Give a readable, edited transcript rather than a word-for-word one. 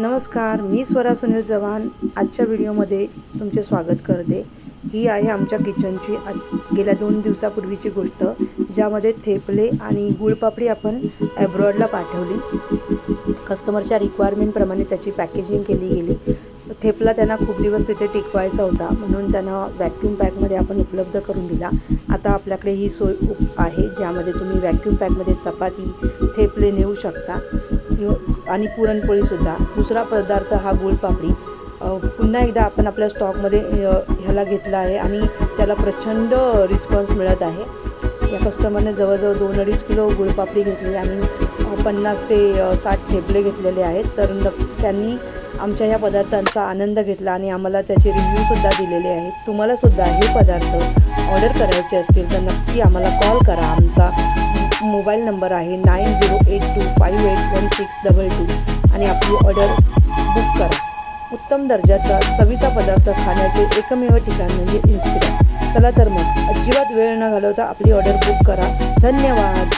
नमस्कार, मी स्वरा सुनील चव्हाण आजच्या व्हिडिओमध्ये तुमचे स्वागत करते। ही आहे आमच्या किचनची गेल्या 2 दिवसापूर्वीची गोष्ट, ज्यामध्ये थेपले आणि गुळपापडी आपण ॲब्रॉडला पाठवली। कस्टमरच्या रिक्वायरमेंटप्रमाणे त्याची पॅकेजिंग केली गेली। थेपला त्यांना खूप दिवस तिथे टिकवायचा होता, म्हणून त्यांना व्हॅक्यूम पॅकमध्ये आपण उपलब्ध करून दिला। आता आपल्याकडे ही सोय आहे, ज्यामध्ये तुम्ही व्हॅक्यूम पॅकमध्ये चपाती, थेपले नेऊ शकता आणि पुरणपोळीसुद्धा। दुसरा पदार्थ हा गुळपापडी। पुन्हा एकदा आपण आपल्या स्टॉकमध्ये ह्याला घेतला आहे आणि त्याला प्रचंड रिस्पॉन्स मिळत आहे। या कस्टमरने जवळजवळ 2-2.5 किलो गुळपापडी घेतली आणि 50 ते 60 थेपले घेतलेले आहेत। तर त्यांनी आमच्या ह्या पदार्थांचा आनंद घेतला आणि आम्हाला त्याचे रिव्ह्यूसुद्धा दिलेले आहेत। तुम्हालासुद्धा हे पदार्थ ऑर्डर करायचे असतील तर नक्की आम्हाला कॉल करा। आमचा मोबाईल नंबर आहे 9082581622 आणि आपली ऑर्डर बुक करा। उत्तम दर्जाचा चवीचा पदार्थ खाण्याचे एकमेव ठिकाण म्हणजे इन्स्पिरा। चला तर मग अजिबात वेळ न घालवता आपली ऑर्डर बुक करा। धन्यवाद।